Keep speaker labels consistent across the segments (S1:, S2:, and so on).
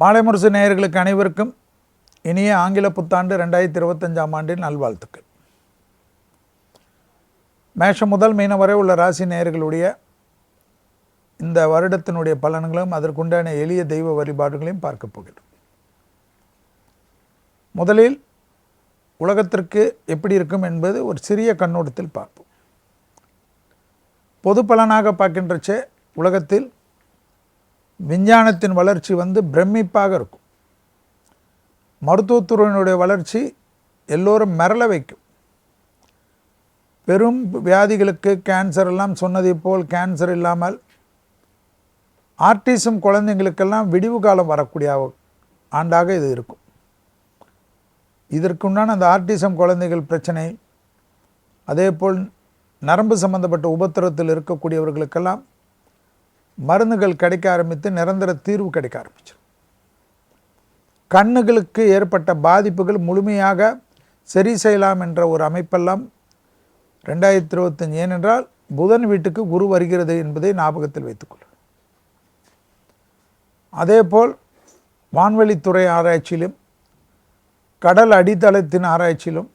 S1: மாலை முரசு நேயர்களுக்கு அனைவருக்கும் இனிய ஆங்கில புத்தாண்டு 2025ஆம் ஆண்டின் நல்வாழ்த்துக்கள். மேஷம் முதல் மீனம் வரை உள்ள ராசி நேயர்களுடைய இந்த வருடத்தினுடைய பலன்களும் அதற்குண்டான எளிய தெய்வ வழிபாடுகளையும் பார்க்க போகிறோம். முதலில் உலகத்திற்கு எப்படி இருக்கும் என்பது ஒரு சிறிய கண்ணோட்டத்தில் பார்ப்போம். பொது பலனாக பார்க்கின்றச்சே உலகத்தில் விஞ்ஞானத்தின் வளர்ச்சி பிரமிப்பாக இருக்கும். மருத்துவத்துறையினுடைய வளர்ச்சி எல்லோரும் மிரள வைக்கும். பெரும் வியாதிகளுக்கு கேன்சர் எல்லாம் சொன்னதை போல் கேன்சர் இல்லாமல் ஆர்டிசம் குழந்தைங்களுக்கெல்லாம் விடிவு காலம் வரக்கூடிய ஆண்டாக இது இருக்கும். இதற்குண்டான அந்த ஆர்டிசம் குழந்தைகள் பிரச்சனை, அதே போல் நரம்பு சம்பந்தப்பட்ட உபத்திரத்தில் இருக்கக்கூடியவர்களுக்கெல்லாம் மருந்துகள் கிடைக்க ஆரம்பித்து நிரந்தர தீர்வு கிடைக்க ஆரம்பிச்சிடும். கண்ணுகளுக்கு ஏற்பட்ட பாதிப்புகள் முழுமையாக சரி செய்யலாம் என்ற ஒரு அமைப்பெல்லாம் 2025. ஏனென்றால் புதன் வீட்டுக்கு குரு வருகிறது என்பதை ஞாபகத்தில் வைத்துக்கொள்ளும். அதேபோல் வான்வெளித்துறை ஆராய்ச்சியிலும் கடல் அடித்தளத்தின் ஆராய்ச்சியிலும்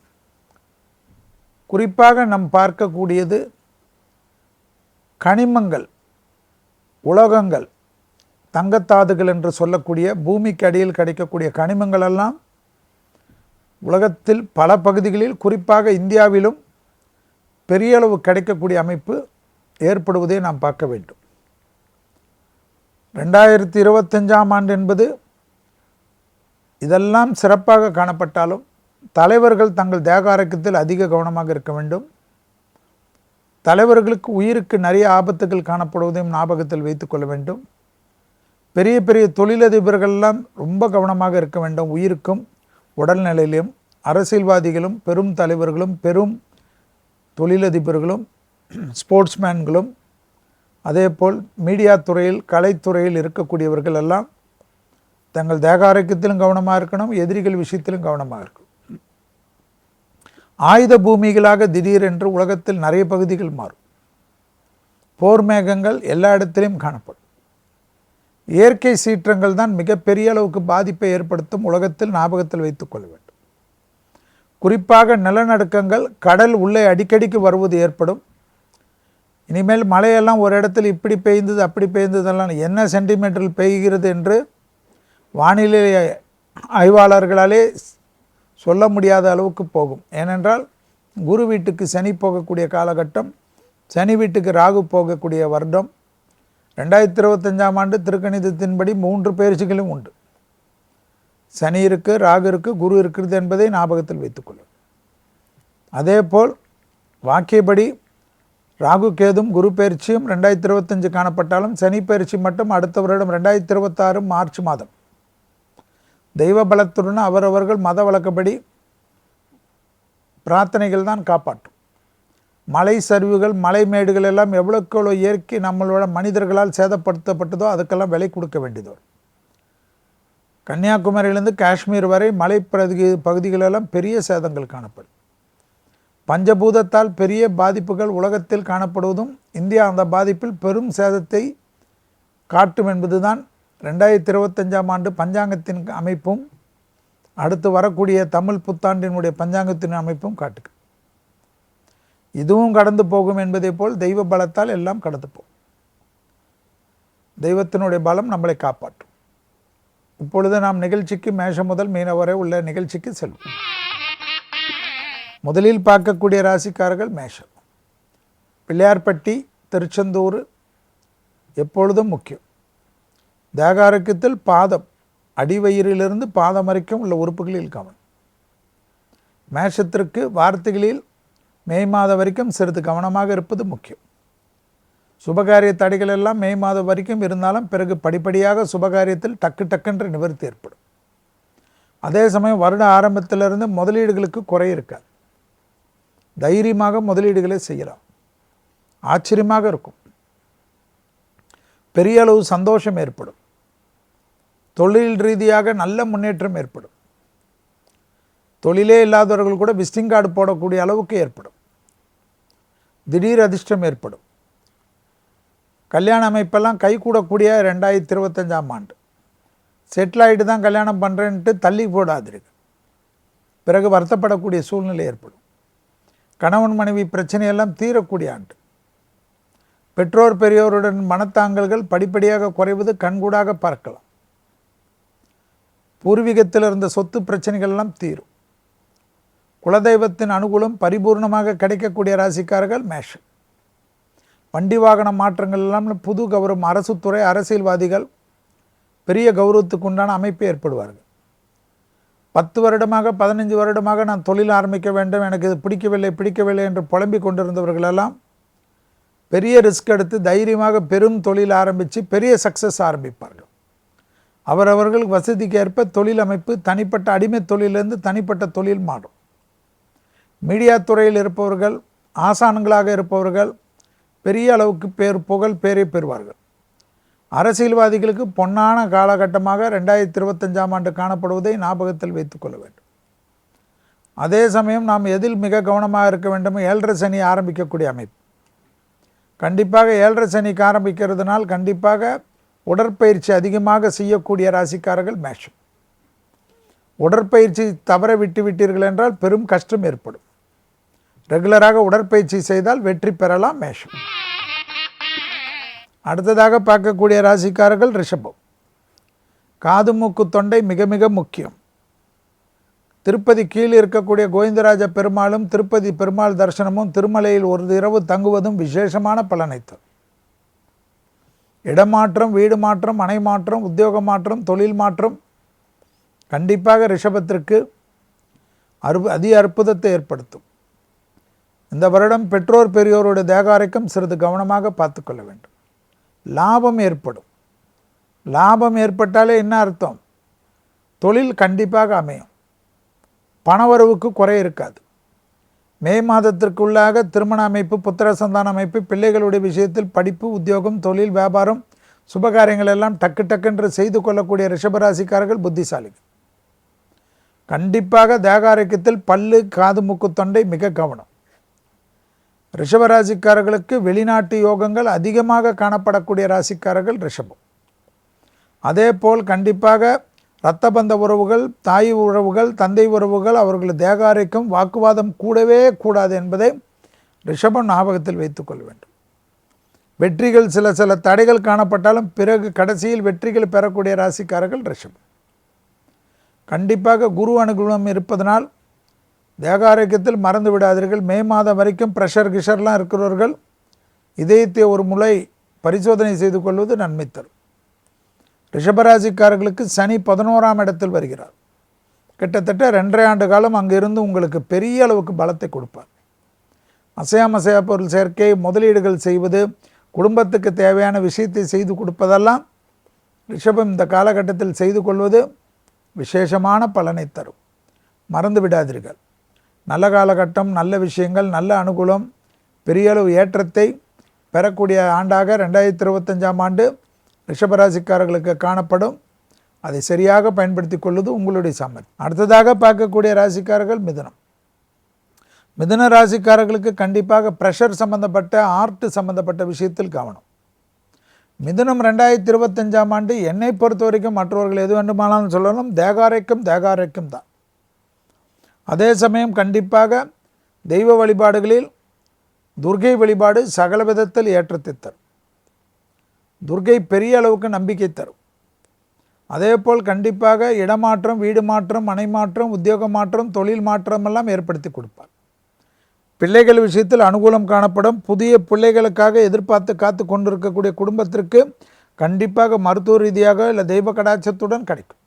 S1: குறிப்பாக நாம் பார்க்கக்கூடியது கனிமங்கள், உலோகங்கள், தங்கத்தாதுகள் என்று சொல்லக்கூடிய பூமிக்கு அடியில் கிடைக்கக்கூடிய கனிமங்கள் எல்லாம் உலகத்தில் பல பகுதிகளில் குறிப்பாக இந்தியாவிலும் பெரிய அளவு கிடைக்கக்கூடிய அமைப்பு ஏற்படுவதை நாம் பார்க்க வேண்டும். 2025ஆம் ஆண்டு என்பது இதெல்லாம் சிறப்பாக காணப்பட்டாலும் தலைவர்கள் தங்கள் தேக ஆரோக்கியத்தில் அதிக கவனமாக இருக்க வேண்டும். தலைவர்களுக்கு உயிருக்கு நிறைய ஆபத்துகள் காணப்படுவதையும் ஞாபகத்தில் வைத்து கொள்ள வேண்டும். பெரிய பெரிய தொழிலதிபர்கள்லாம் ரொம்ப கவனமாக இருக்க வேண்டும். உயிருக்கும் உடல்நிலையிலும் அரசியல்வாதிகளும் பெரும் தலைவர்களும் பெரும் தொழிலதிபர்களும் ஸ்போர்ட்ஸ்மேன்களும் அதே போல் மீடியா துறையில் கலைத்துறையில் இருக்கக்கூடியவர்கள் எல்லாம் தங்கள் தேக ஆரோக்கியத்திலும் கவனமாக இருக்கணும், எதிரிகள் விஷயத்திலும் கவனமாக இருக்கணும். ஆயுத பூமிகளாக திடீரென்று உலகத்தில் நிறைய பகுதிகள் மாறும். போர் மேகங்கள் எல்லா இடத்திலும் காணப்படும். இயற்கை சீற்றங்கள் தான் மிகப்பெரிய அளவுக்கு பாதிப்பை ஏற்படுத்தும். உலகத்தில் ஞாபகத்தில் வைத்துக் கொள்ள வேண்டும். குறிப்பாக நிலநடுக்கங்கள், கடல் உள்ளே அடிக்கடிக்கு வருவது ஏற்படும். இனிமேல் மழையெல்லாம் ஒரு இடத்தில் இப்படி பெய்ந்தது அப்படி பெய்ந்ததெல்லாம் என்ன சென்டிமீட்டரில் பெய்கிறது என்று வானிலை ஆய்வாளர்களாலே சொல்ல முடியாத அளவுக்கு போகும். ஏனென்றால் குரு வீட்டுக்கு சனி போகக்கூடிய காலகட்டம், சனி வீட்டுக்கு ராகு போகக்கூடிய வருடம். 2025ஆம் ஆண்டு திருக்கணிதத்தின்படி 3 பெயர்ச்சிகளும் உண்டு. சனி இருக்குது, ராகு இருக்குது, குரு இருக்கிறது என்பதை ஞாபகத்தில் வைத்துக்கொள்ளும். அதே போல் வாக்கியப்படி ராகு கேதும் குரு பயிற்சியும் 2025 காணப்பட்டாலும் சனி பயிற்சி மட்டும் அடுத்த வருடம் 2026 மார்ச் மாதம். தெய்வ பலத்துடன் அவரவர்கள் மத வழக்கப்படி பிரார்த்தனைகள் தான் காப்பாற்றும். மலை சரிவுகள், மலை மேடுகள் எல்லாம் எவ்வளோக்கு எவ்வளோ இயற்கை நம்மளோட மனிதர்களால் சேதப்படுத்தப்பட்டதோ அதுக்கெல்லாம் விலை கொடுக்க வேண்டியது வரும். கன்னியாகுமரியிலிருந்து காஷ்மீர் வரை மலை பகுதிகளெல்லாம் பெரிய சேதங்கள் காணப்படும். பஞ்சபூதத்தால் பெரிய பாதிப்புகள் உலகத்தில் காணப்படுவதும் இந்தியா அந்த பாதிப்பில் பெரும் சேதத்தை காட்டும் என்பதுதான் 2025ஆம் ஆண்டு பஞ்சாங்கத்தின் அமைப்பும் அடுத்து வரக்கூடிய தமிழ் புத்தாண்டினுடைய பஞ்சாங்கத்தின் அமைப்பும் காட்டுக்கு. இதுவும் கடந்து போகும் என்பதை போல் தெய்வ பலத்தால் எல்லாம் கடந்து போகும். தெய்வத்தினுடைய பலம் நம்மளை காப்பாற்றும். இப்பொழுது நாம் நிகழ்ச்சிக்கு மேஷம் முதல் மீனம் வரை உள்ள நிகழ்ச்சிக்கு செல்வோம். முதலில் பார்க்கக்கூடிய ராசிக்காரர்கள் மேஷம். பிள்ளையார்பட்டி, திருச்செந்தூர் எப்பொழுதும் முக்கியம். தேக ஆரோக்கியத்தில் பாதம், அடிவயிறிலிருந்து பாதம் வரைக்கும் உள்ள உறுப்புகளில் கவனம். மேஷத்திற்கு வார்த்தைகளில் மே மாதம் வரைக்கும் சிறிது கவனமாக இருப்பது முக்கியம். சுபகாரிய தடைகள் எல்லாம் மே மாதம் வரைக்கும் இருந்தாலும் பிறகு படிப்படியாக சுபகாரியத்தில் டக்குன்ற நிவர்த்தி ஏற்படும். அதே சமயம் வருட ஆரம்பத்திலிருந்து முதலீடுகளுக்கு குறை இருக்காது. தைரியமாக முதலீடுகளை செய்யலாம். ஆச்சரியமாக இருக்கும். பெரிய அளவு சந்தோஷம் ஏற்படும். தொழில் ரீதியாக நல்ல முன்னேற்றம் ஏற்படும். தொழிலே இல்லாதவர்கள் கூட விசிட்டிங் கார்டு போடக்கூடிய அளவுக்கு ஏற்படும். திடீர் அதிர்ஷ்டம் ஏற்படும். கல்யாண அமைப்பெல்லாம் கைகூடக்கூடிய 2025ஆம் ஆண்டு. செட்டில் ஆகிட்டு தான் கல்யாணம் பண்ணுறேன்ட்டு தள்ளி போடாதிருக்கு. பிறகு வருத்தப்படக்கூடிய சூழ்நிலை ஏற்படும். கணவன் மனைவி பிரச்சனையெல்லாம் தீரக்கூடிய ஆண்டு. பெற்றோர் பெரியோருடன் மனத்தாங்கல்கள் படிப்படியாக குறைவது கண்கூடாக பார்க்கலாம். பூர்வீகத்தில் இருந்த சொத்து பிரச்சனைகள் எல்லாம் தீரும். குலதெய்வத்தின் அனுகூலம் பரிபூர்ணமாக கிடைக்கக்கூடிய ராசிக்காரர்கள் மேஷம். வண்டி வாகன மாற்றங்கள் எல்லாம் புது கௌரவம், அரசு துறை, அரசியல்வாதிகள் பெரிய கௌரவத்துக்கு உண்டான அமைப்பு ஏற்படுவார்கள். 10 வருடமாக 15 வருடமாக நான் தொழில் ஆரம்பிக்க வேண்டும், எனக்கு இது பிடிக்கவில்லை என்று புலம்பிக் கொண்டிருந்தவர்களெல்லாம் பெரிய ரிஸ்க் எடுத்து தைரியமாக பெரும் தொழில் ஆரம்பித்து பெரிய சக்ஸஸ் ஆரம்பிப்பார்கள். அவரவர்கள் வசதிக்கு ஏற்ப தொழில் அமைப்பு தனிப்பட்ட அடிமை தொழிலிருந்து தனிப்பட்ட தொழில் மாறும். மீடியா துறையில் இருப்பவர்கள், ஆசான்களாக இருப்பவர்கள் பெரிய அளவுக்கு புகழ் பேரை பெறுவார்கள். அரசியல்வாதிகளுக்கு பொன்னான காலகட்டமாக 2025ஆம் ஆண்டு காணப்படுவதை ஞாபகத்தில் வைத்துக்கொள்ள வேண்டும். அதே சமயம் நாம் எதில் மிக கவனமாக இருக்க வேண்டும்? 7.5 சனி ஆரம்பிக்கக்கூடிய அமைப்பு. கண்டிப்பாக 7.5 சனிக்கு ஆரம்பிக்கிறதுனால் கண்டிப்பாக உடற்பயிற்சி அதிகமாக செய்யக்கூடிய ராசிக்காரர்கள் மேஷம். உடற்பயிற்சி தவற விட்டீர்கள் என்றால் பெரும் கஷ்டம் ஏற்படும். ரெகுலராக உடற்பயிற்சி செய்தால் வெற்றி பெறலாம் மேஷம். அடுத்ததாக பார்க்கக்கூடிய ராசிக்காரர்கள் ரிஷபம். காது மூக்கு தொண்டை மிக மிக முக்கியம். திருப்பதி கீழே இருக்கக்கூடிய கோவிந்தராஜ பெருமாளும் திருப்பதி பெருமாள் தரிசனமும் திருமலையில் ஒரு இரவு தங்குவதும் விசேஷமான பலனை தரும். இடமாற்றம், வீடு மாற்றம், மனை மாற்றம், உத்தியோக மாற்றம், தொழில் மாற்றம் கண்டிப்பாக ரிஷபத்திற்கு அதிக அற்புதத்தை ஏற்படுத்தும். இந்த வருடம் பெற்றோர் பெரியோருடைய தேகாரைக்கும் சிறிது கவனமாக பார்த்துக்கொள்ள வேண்டும். லாபம் ஏற்படும். லாபம் ஏற்பட்டாலே என்ன அர்த்தம்? தொழில் கண்டிப்பாக அமையும். பணவரவுக்கு குறை இருக்காது. மே மாதத்திற்குள்ளாக திருமண அமைப்பு, புத்திர சந்தான அமைப்பு, பிள்ளைகளுடைய விஷயத்தில் படிப்பு, உத்தியோகம், தொழில், வியாபாரம், சுபகாரியங்கள் எல்லாம் டக்கு டக்குன்று செய்து கொள்ளக்கூடிய ரிஷபராசிக்காரர்கள் புத்திசாலிகள். கண்டிப்பாக தேகாரோக்கியத்தில் பல்லு, காது, மூக்கு, தொண்டை மிக கவனம். ரிஷபராசிக்காரர்களுக்கு வெளிநாட்டு யோகங்கள் அதிகமாக காணப்படக்கூடிய ராசிக்காரர்கள் ரிஷபம். அதே போல் கண்டிப்பாக இரத்த பந்த உறவுகள், தாய் உறவுகள், தந்தை உறவுகள், அவர்கள் தேகாரைக்கும் வாக்குவாதம் கூடவே கூடாது என்பதை ரிஷபம் ஞாபகத்தில் வைத்துக்கொள்ள வேண்டும். வெற்றிகள் சில தடைகள் காணப்பட்டாலும் பிறகு கடைசியில் வெற்றிகள் பெறக்கூடிய ராசிக்காரர்கள் ரிஷபம். கண்டிப்பாக குரு அனுகூலம் இருப்பதனால் தேகாரோக்கியத்தில் மறந்து விடாதீர்கள். மே மாதம் வரைக்கும் கிஷர்லாம் இருக்கிறவர்கள் இதயத்தை ஒரு முறை பரிசோதனை செய்து கொள்வது நன்மை தரும். ரிஷபராசிக்காரர்களுக்கு சனி 11ஆம் இடத்தில் வருகிறார். கிட்டத்தட்ட 2.5 ஆண்டு காலம் அங்கிருந்து உங்களுக்கு பெரிய அளவுக்கு பலத்தை கொடுப்பார். அசையா பொருள் சேர்க்கை, முதலீடுகள் செய்வது, குடும்பத்துக்கு தேவையான விஷயத்தை செய்து கொடுப்பதெல்லாம் ரிஷபம் இந்த காலகட்டத்தில் செய்து கொள்வது விசேஷமான பலனை தரும். மறந்து விடாதீர்கள். நல்ல காலகட்டம், நல்ல விஷயங்கள், நல்ல அனுகூலம், பெரிய அளவு ஏற்றத்தை பெறக்கூடிய ஆண்டாக 2025ஆம் ஆண்டு ரிஷபராசிக்காரர்களுக்கு காணப்படும். அதை சரியாக பயன்படுத்தி கொள்வது உங்களுடைய சாமர்த்தியம். அடுத்ததாக பார்க்கக்கூடிய ராசிக்காரர்கள் மிதுனம். மிதுன ராசிக்காரர்களுக்கு கண்டிப்பாக ப்ரெஷர் சம்பந்தப்பட்ட, ஆர்ட் சம்பந்தப்பட்ட விஷயத்தில் கவனம். மிதுனம் 2025ஆம் ஆண்டு என்னை பொறுத்த வரைக்கும் மற்றவர்கள் எது வேண்டுமானாலும் சொல்லணும், தேகாரைக்கும் தான். அதே சமயம் கண்டிப்பாக தெய்வ வழிபாடுகளில் துர்கை வழிபாடு சகல விதத்தில் ஏற்றத்தை தரும். துர்கை பெரிய அளவுக்கு நம்பிக்கை தரும். அதே போல் கண்டிப்பாக இடமாற்றம், வீடு மாற்றம், மனை மாற்றம், உத்தியோக மாற்றம், தொழில் மாற்றம் எல்லாம் ஏற்படுத்தி கொடுப்பார். பிள்ளைகள் விஷயத்தில் அனுகூலம் காணப்படும். புதிய பிள்ளைகளுக்காக எதிர்பார்த்து காத்து கொண்டிருக்கக்கூடிய குடும்பத்திற்கு கண்டிப்பாக மருத்துவ ரீதியாக இல்லை தெய்வ கடாட்சத்துடன் கிடைக்கும்.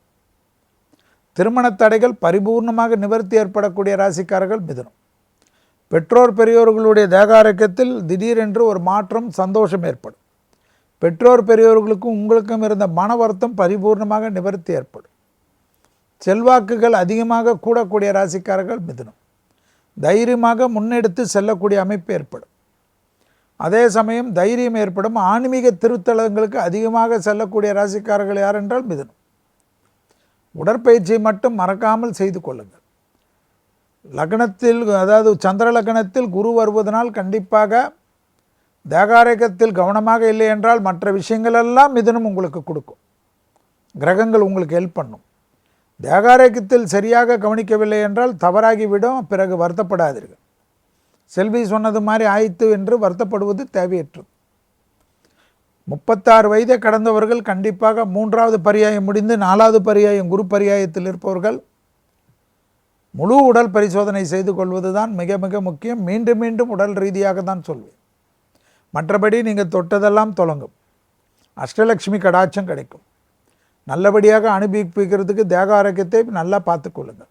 S1: திருமண தடைகள் பரிபூர்ணமாக நிவர்த்தி ஏற்படக்கூடிய ராசிக்காரர்கள் மிதுனம். பெற்றோர் பெரியோர்களுடைய தேகாரோக்கியத்தில் திடீரென்று ஒரு மாற்றம், சந்தோஷம் ஏற்படும். பெற்றோர் பெரியோர்களுக்கும் உங்களுக்கும் இருந்த மன வருத்தம் பரிபூர்ணமாக நிவர்த்தி ஏற்படும். செல்வாக்குகள் அதிகமாக கூடக்கூடிய ராசிக்காரர்கள் மிதுனம். தைரியமாக முன்னெடுத்து செல்லக்கூடிய அமைப்பு ஏற்படும். அதே சமயம் தைரியம் ஏற்படும். ஆன்மீக திருத்தலங்களுக்கு அதிகமாக செல்லக்கூடிய ராசிக்காரர்கள் யார் என்றால் மிதுனம். உடற்பயிற்சியை மட்டும் மறக்காமல் செய்து கொள்ளுங்கள். லக்னத்தில், அதாவது சந்திர லக்னத்தில் குரு வருவதனால் கண்டிப்பாக தேகாரோக்கியத்தில் கவனமாக இல்லை என்றால் மற்ற விஷயங்களெல்லாம் மிதுனம் உங்களுக்கு கொடுக்கும். கிரகங்கள் உங்களுக்கு ஹெல்ப் பண்ணும். தேகாரோக்கியத்தில் சரியாக கவனிக்கவில்லை என்றால் தவறாகிவிடும். பிறகு வருத்தப்படாதீர்கள். செல்வி சொன்னது மாதிரி ஆயிற்று என்று வருத்தப்படுவது தேவையற்றது. 36 வயதை கடந்தவர்கள் கண்டிப்பாக 3வது பரியாயம் முடிந்து 4வது பரியாயம் குரு பரியாயத்தில் இருப்பவர்கள் முழு உடல் பரிசோதனை செய்து கொள்வது தான் மிக மிக முக்கியம். மீண்டும் மீண்டும் உடல் ரீதியாக தான் சொல்வேன். மற்றபடி நீங்கள் தொட்டதெல்லாம் தொடங்கும். அஷ்டலட்சுமி கடாட்சம் கிடைக்கும். நல்லபடியாக அனுபவிக்கிறதுக்கு தேக ஆரோக்கியத்தை நல்லா பார்த்துக்கொள்ளுங்கள்.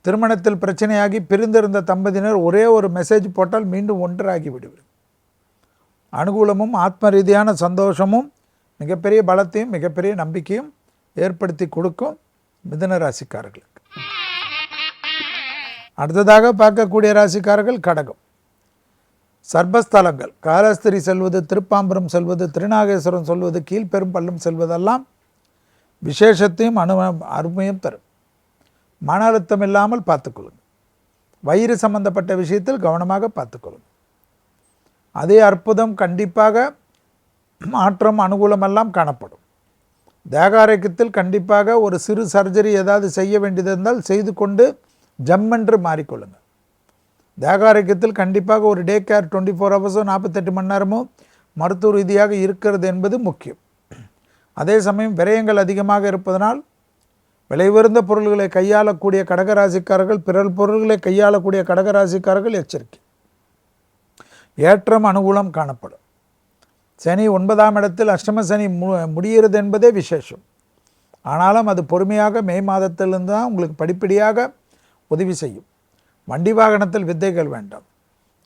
S1: திருமணத்தில் பிரச்சனையாகி பிரிந்திருந்த தம்பதியினர் ஒரே ஒரு மெசேஜ் போட்டால் மீண்டும் ஒன்றாகி விடுவீர்கள். அனுகூலமும் ஆத்ம ரீதியான சந்தோஷமும் மிகப்பெரிய பலத்தையும் மிகப்பெரிய நம்பிக்கையும் ஏற்படுத்தி கொடுக்கும் மிதுன ராசிக்காரர்களுக்கு. அடுத்ததாக பார்க்கக்கூடிய ராசிக்காரர்கள் கடகம். சர்பஸ்தலங்கள், காலஸ்திரி செல்வது, திருப்பாம்பரம் செல்வது, திருநாகேஸ்வரம் செல்வது, கீழ்பெரும்பள்ளம் செல்வதெல்லாம் விசேஷத்தையும் அருமையும் தரும். மன அழுத்தம் இல்லாமல் பார்த்துக்கொள்ளுங்கள். வயிறு சம்பந்தப்பட்ட விஷயத்தில் கவனமாக பார்த்துக்கொள்ளுங்கள். அதே அற்புதம் கண்டிப்பாக மாற்றம் அனுகூலமெல்லாம் காணப்படும். தேகாரோக்கியத்தில் கண்டிப்பாக ஒரு சிறு சர்ஜரி ஏதாவது செய்ய வேண்டியது இருந்தால் செய்து கொண்டு ஜம்மென்று மாறிக்கொள்ளுங்கள். தேகாரோக்கியத்தில் கண்டிப்பாக ஒரு டே கேர் 24 ஹவர்ஸோ 48 மணி நேரமோ மருத்துவ ரீதியாக இருக்கிறது என்பது முக்கியம். அதே சமயம் விரயங்கள் அதிகமாக இருப்பதனால் விலை உயர்ந்த பொருள்களை கையாளக்கூடிய கடகராசிக்காரர்கள், பிறர் பொருள்களை கையாளக்கூடிய கடகராசிக்காரர்கள் எச்சரிக்கை. ஏற்றம் அனுகூலம் காணப்படும். சனி 9ஆம் இடத்தில் அஷ்டம சனி முடிகிறது என்பதே விசேஷம். ஆனாலும் அது பொறுமையாக மே மாதத்திலிருந்து தான் உங்களுக்கு படிப்படியாக உதவி செய்யும். வண்டி வாகனத்தில் வித்தைகள் வேண்டாம்.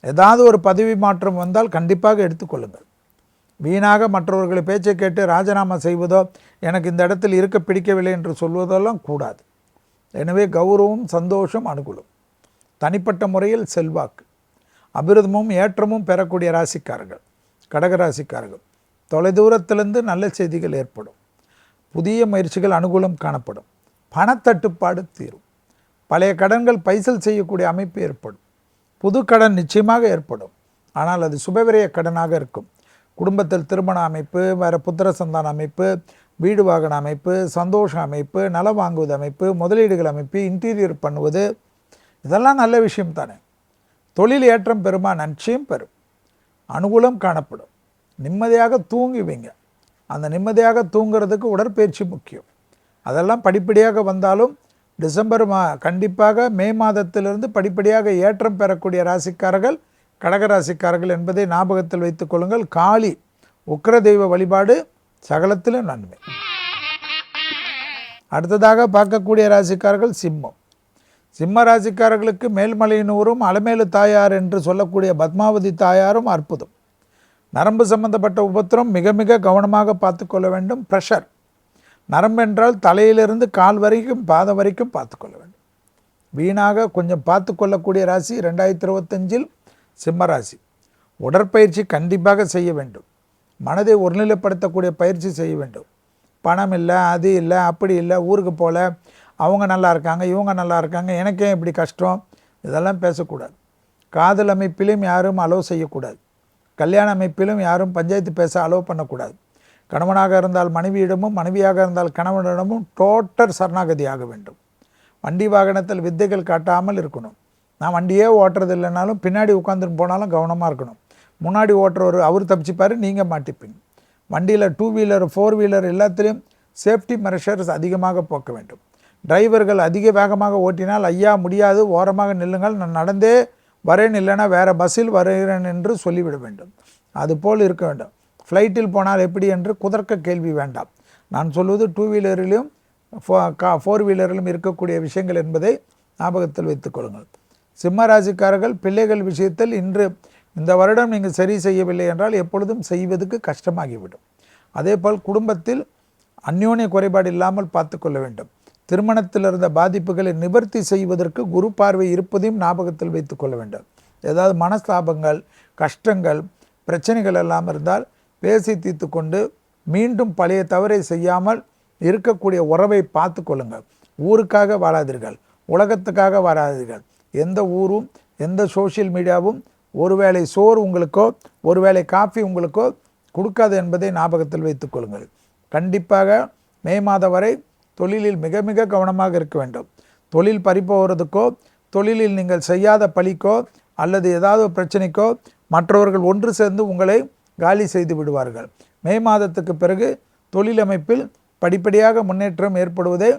S1: ஏதாவது ஒரு பதவி மாற்றம் வந்தால் கண்டிப்பாக எடுத்துக்கொள்ளுங்கள். வீணாக மற்றவர்களை பேச்சை கேட்டு ராஜினாமா செய்வதோ, எனக்கு இந்த இடத்தில் இருக்க பிடிக்கவில்லை என்று சொல்வதெல்லாம் கூடாது. எனவே கௌரவம், சந்தோஷம், அனுகூலம், தனிப்பட்ட முறையில் செல்வாக்கு, அபிருதமும் ஏற்றமும் பெறக்கூடிய ராசிக்காரர்கள் கடகராசிக்காரர்கள். தொலைதூரத்திலிருந்து நல்ல செய்திகள் ஏற்படும். புதிய முயற்சிகள் அனுகூலம் காணப்படும். பணத்தட்டுப்பாடு தீரும். பழைய கடன்கள் பைசல் செய்யக்கூடிய அமைப்பு ஏற்படும். புது கடன் நிச்சயமாக ஏற்படும். ஆனால் அது சுபவிரய கடனாக இருக்கும். குடும்பத்தில் திருமண அமைப்பு, வேறு புத்திர சந்தான அமைப்பு, வீடு வாகன அமைப்பு, சந்தோஷ அமைப்பு, நலம் வாங்குவது அமைப்பு, முதலீடுகள் அமைப்பு, இன்டீரியர் பண்ணுவது, இதெல்லாம் நல்ல விஷயம் தானே. தொழில் ஏற்றம் பெறுமா? நிச்சயம் பெறும். அனுகூலம் காணப்படும். நிம்மதியாக தூங்குவீங்க. அந்த நிம்மதியாக தூங்குறதுக்கு உடற்பயிற்சி முக்கியம். அதெல்லாம் படிப்படியாக வந்தாலும் டிசம்பர் கண்டிப்பாக மே மாதத்திலிருந்து படிப்படியாக ஏற்றம் பெறக்கூடிய ராசிக்காரர்கள் கடகராசிக்காரர்கள் என்பதை ஞாபகத்தில் வைத்துக் கொள்ளுங்கள். காளி உக்கிர தெய்வ வழிபாடு சகலத்திலும் நன்மை. அடுத்ததாக பார்க்கக்கூடிய ராசிக்காரர்கள் சிம்மம். சிம்ம ராசிக்காரர்களுக்கு மேல்மலையினூரும் அலமேலு தாயார் என்று சொல்லக்கூடிய பத்மாவதி தாயாரும் அற்புதம். நரம்பு சம்பந்தப்பட்ட உபத்திரம் மிக மிக கவனமாக பார்த்து கொள்ள வேண்டும். ப்ரெஷர், நரம்பு என்றால் தலையிலிருந்து கால் வரைக்கும் பாதம் வரைக்கும் பார்த்து கொள்ள வேண்டும். வீணாக கொஞ்சம் பார்த்து கொள்ளக்கூடிய ராசி 2025 சிம்ம ராசி. உடற்பயிற்சி கண்டிப்பாக செய்ய வேண்டும். மனதை ஒருநிலைப்படுத்தக்கூடிய பயிற்சி செய்ய வேண்டும். பணம் இல்லை, அது இல்லை, அப்படி இல்லை, ஊருக்கு போகல, அவங்க நல்லா இருக்காங்க, இவங்க நல்லா இருக்காங்க, எனக்கே இப்படி கஷ்டம், இதெல்லாம் பேசக்கூடாது. காதல் அமைப்பிலும் யாரும் அலோவ் செய்யக்கூடாது. கல்யாண அமைப்பிலும் யாரும் பஞ்சாயத்து பேச அலோவ் பண்ணக்கூடாது. கணவனாக இருந்தால் மனைவியிடமும், மனைவியாக இருந்தால் கணவனிடமும் டோட்டல் சரணாகதியாக வேண்டும். வண்டி வாகனத்தில் வித்தைகள் காட்டாமல் இருக்கணும். நான் வண்டியே ஓட்டுறது இல்லைனாலும் பின்னாடி உட்காந்துட்டு போனாலும் கவனமாக இருக்கணும். முன்னாடி ஓட்டுறவர் அவர் தப்பிச்சுப்பார், நீங்கள் மாட்டிப்பீங்க. வண்டியில் 2 வீலர் 4 வீலர் எல்லாத்துலேயும் சேஃப்டி மெஷர்ஸ் அதிகமாக போக்க வேண்டும். டிரைவர்கள் அதிக வேகமாக ஓட்டினால் ஐயா முடியாது, ஓரமாக நில்லுங்கள், நான் நடந்தே வரேன், இல்லைனா வேறு பஸ்ஸில் வருகிறேன் என்று சொல்லிவிட வேண்டும். அதுபோல் இருக்க வேண்டும். ஃப்ளைட்டில் போனால் எப்படி என்று குதர்க்க கேள்வி வேண்டாம். நான் சொல்வது 2 வீலரிலும் 4 வீலரிலும் இருக்கக்கூடிய விஷயங்கள் என்பதை ஞாபகத்தில் வைத்துக் கொள்ளுங்கள். சிம்ம ராசிக்காரர்கள் பிள்ளைகள் விஷயத்தில் இந்த வருடம் நீங்கள் சரி செய்யவில்லை என்றால் எப்பொழுதும் செய்வதற்கு கஷ்டமாகிவிடும். அதேபோல் குடும்பத்தில் அந்யோன்ய குறைபாடு இல்லாமல் பார்த்து கொள்ள வேண்டும். திருமணத்தில் இருந்த பாதிப்புகளை நிவர்த்தி செய்வதற்கு குரு பார்வை இருப்பதையும் ஞாபகத்தில் வைத்து கொள்ள வேண்டும். ஏதாவது மனஸ்தாபங்கள், கஷ்டங்கள், பிரச்சனைகள் எல்லாம் இருந்தால் பேசி தீர்த்து கொண்டு மீண்டும் பழைய தவறை செய்யாமல் இருக்கக்கூடிய உறவை பார்த்து கொள்ளுங்கள். ஊருக்காக வாழாதீர்கள், உலகத்துக்காக வாழாதீர்கள். எந்த ஊரும் எந்த சோஷியல் மீடியாவும் ஒருவேளை சோறு உங்களுக்கோ ஒருவேளை காஃபி உங்களுக்கோ கொடுக்காது என்பதை ஞாபகத்தில் வைத்துக் கொள்ளுங்கள். கண்டிப்பாக மே மாதம் வரை தொழிலில் மிக மிக கவனமாக இருக்க வேண்டும். தொழில் பறிப்போகிறதுக்கோ தொழிலில் நீங்கள் செய்யாத பழிக்கோ அல்லது ஏதாவது பிரச்சனைக்கோ மற்றவர்கள் ஒன்று சேர்ந்து உங்களை காலி செய்து விடுவார்கள். மே மாதத்துக்கு பிறகு தொழில் அமைப்பில் படிப்படியாக முன்னேற்றம் ஏற்படுவதை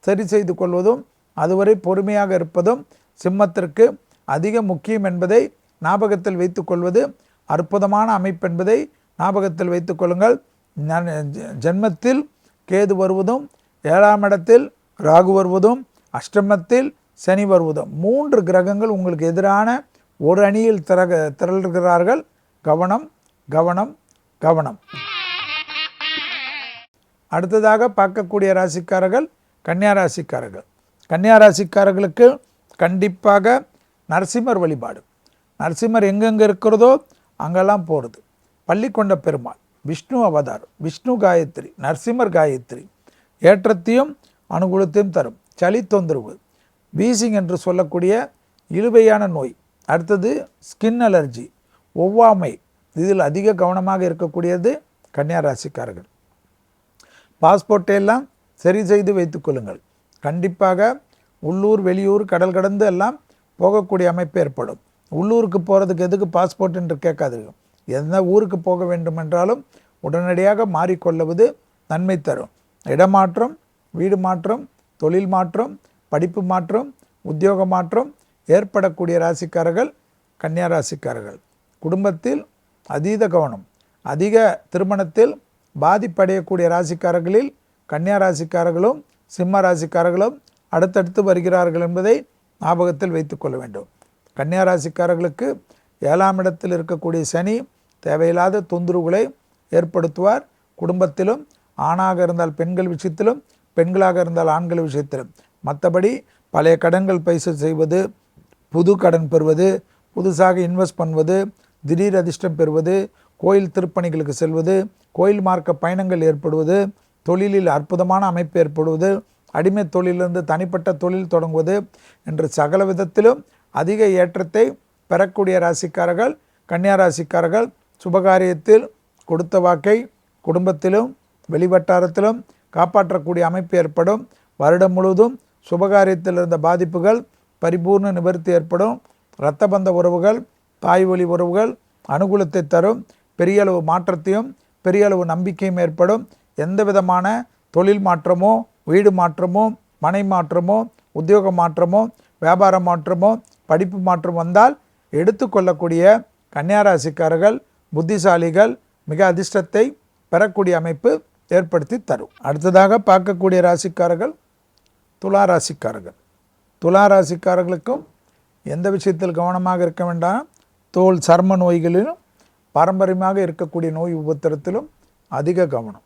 S1: சரி செய்து கொள்வதும் அதுவரை பொறுமையாக இருப்பதும் சிம்மத்திற்கு அதிக முக்கியம் என்பதை ஞாபகத்தில் வைத்து கொள்வது அற்புதமான அமைப்பு என்பதை ஞாபகத்தில் வைத்து கொள்ளுங்கள். ஜென்மத்தில் கேது வருவதும் 7ஆம் இடத்தில் ராகு வருவதும் அஷ்டமத்தில் சனி வருவதும் 3 கிரகங்கள் உங்களுக்கு எதிரான ஒரு அணியில் திரள்கிறார்கள். கவனம் கவனம் கவனம். அடுத்ததாக பார்க்கக்கூடிய ராசிக்காரர்கள் கன்னியா ராசிக்காரர்கள். கன்னியா ராசிக்காரர்களுக்கு கண்டிப்பாக நரசிம்மர் வழிபாடு. நரசிம்மர் எங்கெங்கே இருக்கிறதோ அங்கெல்லாம் போகிறது. பள்ளிக்கொண்ட பெருமாள், விஷ்ணு அவதார், விஷ்ணு காயத்ரி, நரசிம்மர் காயத்ரி ஏற்றத்தையும் அனுகூலத்தையும் தரும். சளி தொந்தரவு, வீசிங் என்று சொல்லக்கூடிய இழுவையான நோய், அடுத்தது ஸ்கின் அலர்ஜி, ஒவ்வாமை, இதில் அதிக கவனமாக இருக்கக்கூடியது கன்னியா ராசிக்காரர்கள். பாஸ்போர்ட்டை எல்லாம் சரி செய்து வைத்துக் கொள்ளுங்கள். கண்டிப்பாக உள்ளூர் வெளியூர் கடல் கடந்து எல்லாம் போகக்கூடிய அமைப்பு ஏற்படும். உள்ளூருக்கு போகிறதுக்கு எதுக்கு பாஸ்போர்ட் என்று கேட்காதீர்கள். எந்த ஊருக்கு போக வேண்டும் என்றாலும் உடனடியாக மாறிக்கொள்வது நன்மை தரும். இடமாற்றம், வீடு மாற்றம், தொழில் மாற்றம், படிப்பு மாற்றம், உத்தியோக மாற்றம் ஏற்படக்கூடிய ராசிக்காரர்கள் கன்னியா ராசிக்காரர்கள். குடும்பத்தில் அதீத கவனம். அதிக திருமணத்தில் பாதிப்படையக்கூடிய ராசிக்காரர்களில் கன்னியா ராசிக்காரர்களும் சிம்ம ராசிக்காரர்களும் அடுத்தடுத்து வருகிறார்கள் என்பதை ஞாபகத்தில் வைத்துக் கொள்ள வேண்டும். கன்னியா ராசிக்காரர்களுக்கு 7ஆம் இடத்தில் இருக்கக்கூடிய சனி தேவையில்லாத தொந்தரவுகளை ஏற்படுத்துவார். குடும்பத்திலும் ஆணாக இருந்தால் பெண்கள் விஷயத்திலும் பெண்களாக இருந்தால் ஆண்கள் விஷயத்திலும். மற்றபடி பழைய கடன்கள் பைசல் செய்வது, புது கடன் பெறுவது, புதுசாக இன்வெஸ்ட் பண்ணுவது, திடீர் அதிர்ஷ்டம் பெறுவது, கோயில் திருப்பணிகளுக்கு செல்வது, கோயில் மார்க்க பயணங்கள் ஏற்படுவது, தொழிலில் அற்புதமான அமைப்பு ஏற்படுவது, அடிமை தொழிலிருந்து தனிப்பட்ட தொழில் தொடங்குவது என்று சகல விதத்திலும் அதிக ஏற்றத்தை பெறக்கூடிய ராசிக்காரர்கள் கன்னியா ராசிக்காரர்கள். சுபகாரியத்தில் கொடுத்த வாக்கை குடும்பத்திலும் வெளிவட்டாரத்திலும் காப்பாற்றக்கூடிய அமைப்பு ஏற்படும். வருடம் முழுவதும் சுபகாரியத்தில் இருந்த பாதிப்புகள் பரிபூர்ண நிவர்த்தி ஏற்படும். இரத்த பந்த உறவுகள், தாய் வழி உறவுகள் அனுகூலத்தை தரும். பெரிய அளவு மாற்றத்தையும் பெரிய அளவு நம்பிக்கையும் ஏற்படும். எந்த விதமான தொழில் மாற்றமோ, வீடு மாற்றமோ, மனை மாற்றமோ, உத்தியோக மாற்றமோ, வியாபார மாற்றமோ, படிப்பு மாற்றம் வந்தால் எடுத்துக்கொள்ளக்கூடிய கன்னியா ராசிக்காரர்கள் புத்திசாலிகள், மிக அதிர்ஷ்டத்தை பெறக்கூடிய அமைப்பு ஏற்படுத்தி தரும். அடுத்ததாக பார்க்கக்கூடிய ராசிக்காரர்கள் துலா ராசிக்காரர்கள். துலா ராசிக்காரர்களுக்கும் எந்த விஷயத்தில் கவனமாக இருக்க வேண்டாம். தோல் சர்ம நோய்களிலும் பாரம்பரியமாக இருக்கக்கூடிய நோய் உபத்திரத்திலும் அதிக கவனம்.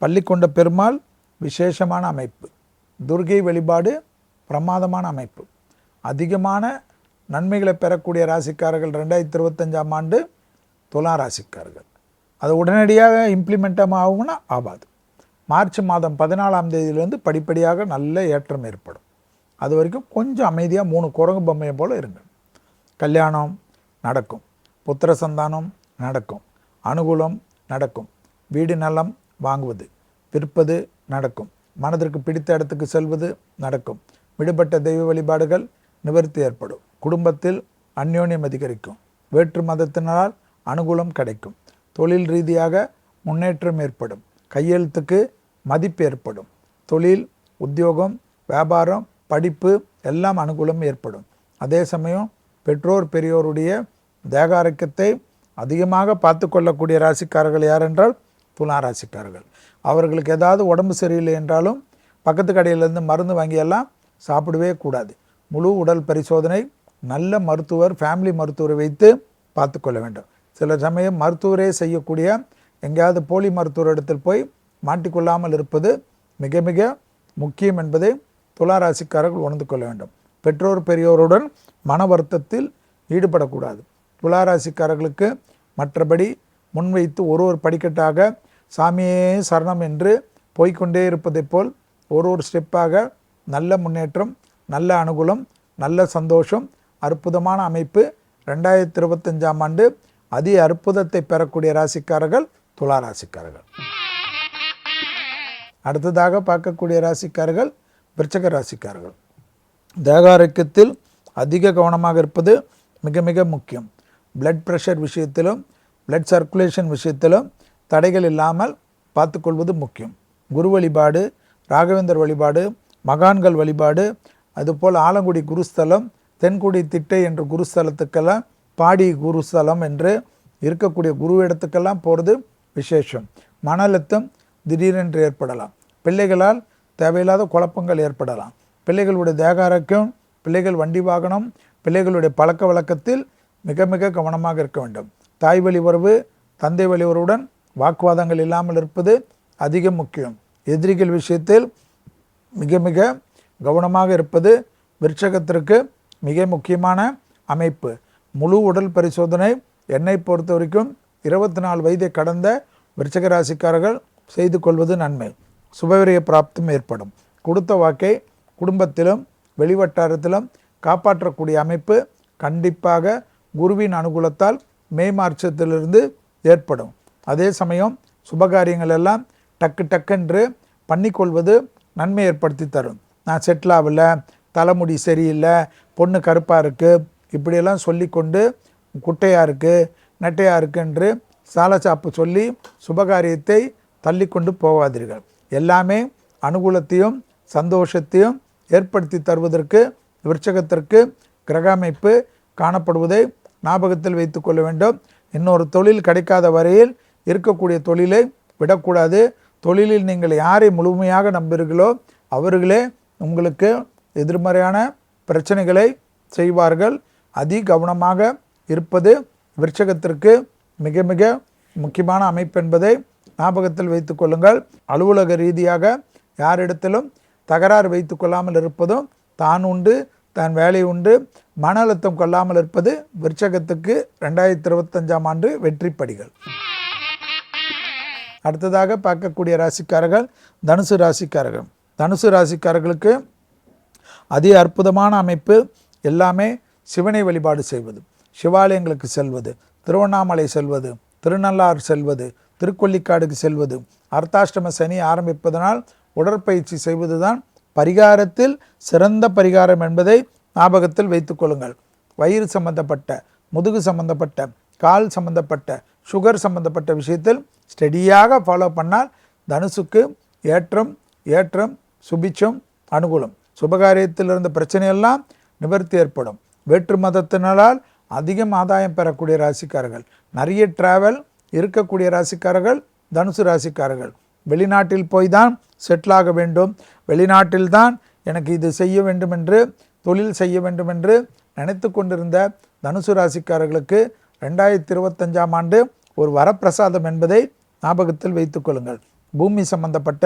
S1: பள்ளிக்கொண்ட பெருமாள் விசேஷமான அமைப்பு. துர்கை வழிபாடு பிரமாதமான அமைப்பு. அதிகமான நன்மைகளை பெறக்கூடிய ராசிக்காரர்கள் 2025ஆம் ஆண்டு துலா ராசிக்காரர்கள். அது உடனடியாக இம்ப்ளிமெண்ட்டாக ஆகும்னா ஆகாது. மார்ச் மாதம் 14ஆம் தேதியிலிருந்து படிப்படியாக நல்ல ஏற்றம் ஏற்படும். அது வரைக்கும் கொஞ்சம் அமைதியாக 3 குரங்கு பொம்மையை போல் இருங்க. கல்யாணம் நடக்கும், புத்திர சந்தானம் நடக்கும், அனுகூலம் நடக்கும், வீடு நலம் வாங்குவது விற்பது நடக்கும், மனதிற்கு பிடித்த இடத்துக்கு செல்வது நடக்கும், விடுபட்ட தெய்வ வழிபாடுகள் நிவர்த்தி ஏற்படும், குடும்பத்தில் அந்யோன்யம் அதிகரிக்கும், வேற்று மதத்தினரால் அனுகூலம் கிடைக்கும், தொழில் ரீதியாக முன்னேற்றம் ஏற்படும், கையெழுத்துக்கு மதிப்பு ஏற்படும், தொழில் உத்தியோகம் வியாபாரம் படிப்பு எல்லாம் அனுகூலம் ஏற்படும். அதே சமயம் பெற்றோர் பெரியோருடைய தேக ஆரோக்கியத்தை அதிகமாக பார்த்து கொள்ளக்கூடிய ராசிக்காரர்கள் யார் என்றால் துலா ராசிக்காரர்கள். அவர்களுக்கு ஏதாவது உடம்பு சரியில்லை என்றாலும் பக்கத்து கடையிலேருந்து மருந்து வாங்கியெல்லாம் சாப்பிடவே கூடாது. முழு உடல் பரிசோதனை, நல்ல மருத்துவர், ஃபேமிலி மருத்துவரை வைத்து பார்த்து கொள்ள வேண்டும். சில சமயம் மருத்துவரே செய்யக்கூடிய எங்கேயாவது போலி மருத்துவர் இடத்தில் போய் மாட்டிக்கொள்ளாமல் இருப்பது மிக மிக முக்கியம் என்பதை துலா ராசிக்காரர்கள் உணர்ந்து கொள்ள வேண்டும். பெற்றோர் பெரியோருடன் மன வருத்தத்தில் ஈடுபடக்கூடாது. துலா ராசிக்காரர்களுக்கு மற்றபடி முன்வைத்து ஒரு படிக்கட்டாக சாமியே சரணம் என்று போய்கொண்டே இருப்பதை போல் ஒரு ஸ்டெப்பாக நல்ல முன்னேற்றம், நல்ல அனுகூலம், நல்ல சந்தோஷம், அற்புதமான அமைப்பு 2025ஆம் ஆண்டு அதி அற்புதத்தை பெறக்கூடிய ராசிக்காரர்கள் துலா ராசிக்காரர்கள். அடுத்ததாக பார்க்கக்கூடிய ராசிக்காரர்கள் விருச்சிக ராசிக்காரர்கள். தேக ஆரோக்கியத்தில் அதிக கவனமாக இருப்பது மிக மிக முக்கியம். பிளட் ப்ரெஷர் விஷயத்திலும் பிளட் சர்க்குலேஷன் விஷயத்திலும் தடைகள் இல்லாமல் பார்த்துக்கொள்வது முக்கியம். குரு வழிபாடு, ராகவேந்தர் வழிபாடு, மகான்கள் வழிபாடு, அதுபோல் ஆலங்குடி குருஸ்தலம், தென்குடி திட்டை என்ற குருஸ்தலத்துக்கெல்லாம் பாடி குருஸ்தலம் என்று இருக்கக்கூடிய குரு இடத்துக்கெல்லாம் போகிறது விசேஷம். மன அழுத்தம் திடீரென்று ஏற்படலாம். பிள்ளைகளால் தேவையில்லாத குழப்பங்கள் ஏற்படலாம். பிள்ளைகளுடைய தேக ஆரோக்கியம், பிள்ளைகள் வண்டி வாகனம், பிள்ளைகளுடைய பழக்க வழக்கத்தில் மிக மிக கவனமாக இருக்க வேண்டும். தாய் வழி உறவு, தந்தை வழி உறவுடன் வாக்குவாதங்கள் இல்லாமல் இருப்பது அதிக முக்கியம். எதிரிகள் விஷயத்தில் மிக மிக கவனமாக இருப்பது விருச்சகத்திற்கு மிக முக்கியமான அமைப்பு. முழு உடல் பரிசோதனை என்னை பொறுத்த வரைக்கும் 24 வயதை கடந்த விருச்சிக ராசிக்காரர்கள் செய்து கொள்வது நன்மை. சுபவிரய பிராப்தம் ஏற்படும். கொடுத்த வாக்கை குடும்பத்திலும் வெளிவட்டாரத்திலும் காப்பாற்றக்கூடிய அமைப்பு கண்டிப்பாக குருவின் அனுகூலத்தால் மே மார்ச்சத்திலிருந்து ஏற்படும். அதே சமயம் சுபகாரியங்கள் எல்லாம் டக்கு டக்குன்று பண்ணிக்கொள்வது நன்மை ஏற்படுத்தி தரும். நான் செட்டில் ஆகலை, தலைமுடி சரியில்லை, பொண்ணு கருப்பாக இருக்குது, இப்படியெல்லாம் சொல்லி கொண்டு குட்டையாக இருக்குது, நெட்டையாக இருக்குன்று சாலச்சாப்பு சொல்லி சுபகாரியத்தை தள்ளி கொண்டு போகாதீர்கள். எல்லாமே அனுகூலத்தையும் சந்தோஷத்தையும் ஏற்படுத்தி தருவதற்கு விருச்சகத்திற்கு கிரக அமைப்பு காணப்படுவதை ஞாபகத்தில் வைத்து கொள்ள வேண்டும். இன்னொரு தொழில் கிடைக்காத வரையில் இருக்கக்கூடிய தொழிலை விடக்கூடாது. தொழிலில் நீங்கள் யாரை முழுமையாக நம்புகிறீர்களோ அவர்களே உங்களுக்கு எதிர்மறையான பிரச்சனைகளை செய்வார்கள். அதி கவனமாக இருப்பது விருச்சகத்திற்கு மிக மிக முக்கியமான அமைப்பு என்பதை ஞாபகத்தில் வைத்து கொள்ளுங்கள். அலுவலக ரீதியாக யாரிடத்திலும் தகராறு வைத்து கொள்ளாமல் இருப்பதும், தான் உண்டு தன் வேலை உண்டு மன அழுத்தம் கொள்ளாமல் இருப்பது விருச்சகத்துக்கு 2025ஆம் ஆண்டு வெற்றி படிகள். அடுத்ததாக பார்க்கக்கூடிய ராசிக்காரர்கள் தனுசு ராசிக்காரர்கள். தனுசு ராசிக்காரர்களுக்கு அதி அற்புதமான அமைப்பு. எல்லாமே சிவனை வழிபாடு செய்வது, சிவாலயங்களுக்கு செல்வது, திருவண்ணாமலை செல்வது, திருநள்ளாறு செல்வது, திருக்கொல்லிக்காடுக்கு செல்வது, அர்த்தாஷ்டம சனி ஆரம்பிப்பதனால் உடற்பயிற்சி செய்வது தான் பரிகாரத்தில் சிறந்த பரிகாரம் என்பதை ஞாபகத்தில் வைத்து கொள்ளுங்கள். வயிறு சம்பந்தப்பட்ட, முதுகு சம்பந்தப்பட்ட, கால் சம்பந்தப்பட்ட, சுகர் சம்பந்தப்பட்ட விஷயத்தில் ஸ்டெடியாக ஃபாலோ பண்ணால் தனுசுக்கு ஏற்றம் ஏற்றம் சுபிச்சம் அனுகூலம். சுபகாரியத்தில் இருந்த பிரச்சனையெல்லாம் நிவர்த்தி ஏற்படும். வேற்று மதத்தினால் அதிகம் ஆதாயம் பெறக்கூடிய ராசிக்காரர்கள், நிறைய டிராவல் இருக்கக்கூடிய ராசிக்காரர்கள் தனுசு ராசிக்காரர்கள். வெளிநாட்டில் போய் தான் செட்டில் ஆக வேண்டும், வெளிநாட்டில்தான் எனக்கு இது செய்ய வேண்டும் என்று, தொழில் செய்ய வேண்டும் என்று நினைத்து கொண்டிருந்த தனுசு ராசிக்காரர்களுக்கு 2025ஆம் ஆண்டு ஒரு வரப்பிரசாதம் என்பதை ஞாபகத்தில் வைத்துக் கொள்ளுங்கள். பூமி சம்பந்தப்பட்ட,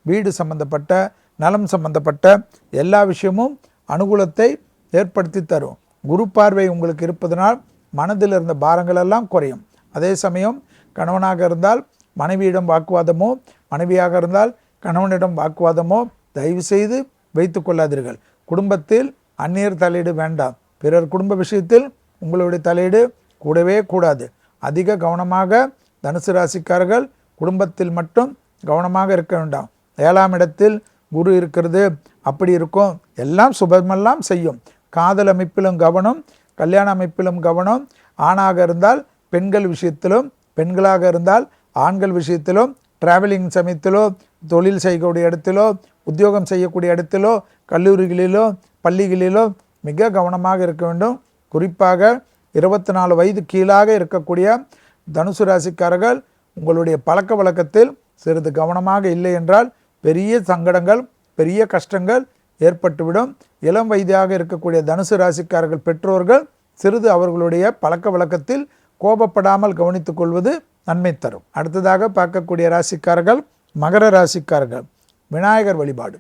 S1: வீடு சம்பந்தப்பட்ட, நலம் சம்பந்தப்பட்ட எல்லா விஷயமும் அனுகூலத்தை ஏற்படுத்தி தரும். குரு பார்வை உங்களுக்கு இருப்பதனால் மனதில் இருந்த பாரங்கள் எல்லாம் குறையும். அதே சமயம் கணவனாக இருந்தால் மனைவியிடம் வாக்குவாதமோ, மனைவியாக இருந்தால் கணவனிடம் வாக்குவாதமோ தயவு செய்து வைத்து கொள்ளாதீர்கள். குடும்பத்தில் அந்நியர் தலையீடு வேண்டாம். பிறர் குடும்ப விஷயத்தில் உங்களுடைய தலையீடு கூடவே கூடாது. அதிக கவனமாக தனுசு ராசிக்காரர்கள் குடும்பத்தில் மட்டும் கவனமாக இருக்க வேண்டாம். 7ஆம் இடத்தில் குரு இருக்கிறது, அப்படி இருக்கும், எல்லாம் சுபமெல்லாம் செய்யும். காதல் அமைப்பிலும் கவனம், கல்யாண அமைப்பிலும் கவனம். ஆணாக இருந்தால் பெண்கள் விஷயத்திலும், பெண்களாக இருந்தால் ஆண்கள் விஷயத்திலும், டிராவலிங் சமயத்திலோ, தொழில் செய்யக்கூடிய இடத்திலோ, உத்தியோகம் செய்யக்கூடிய இடத்திலோ, கல்லூரிகளிலோ, பள்ளிகளிலோ மிக கவனமாக இருக்க வேண்டும். குறிப்பாக 24 வயது கீழாக இருக்கக்கூடிய தனுசு ராசிக்காரர்கள் உங்களுடைய பழக்க வழக்கத்தில் சிறிது கவனமாக இல்லை என்றால் பெரிய சங்கடங்கள், பெரிய கஷ்டங்கள் ஏற்பட்டுவிடும். இளம் வயதாக இருக்கக்கூடிய தனுசு ராசிக்காரர்கள் பெற்றோர்கள் சிறிது அவர்களுடைய பழக்க வழக்கத்தில் கோபப்படாமல் கவனித்துக் கொள்வது நன்மை தரும். அடுத்ததாக பார்க்கக்கூடிய ராசிக்காரர்கள் மகர ராசிக்காரர்கள். விநாயகர் வழிபாடு,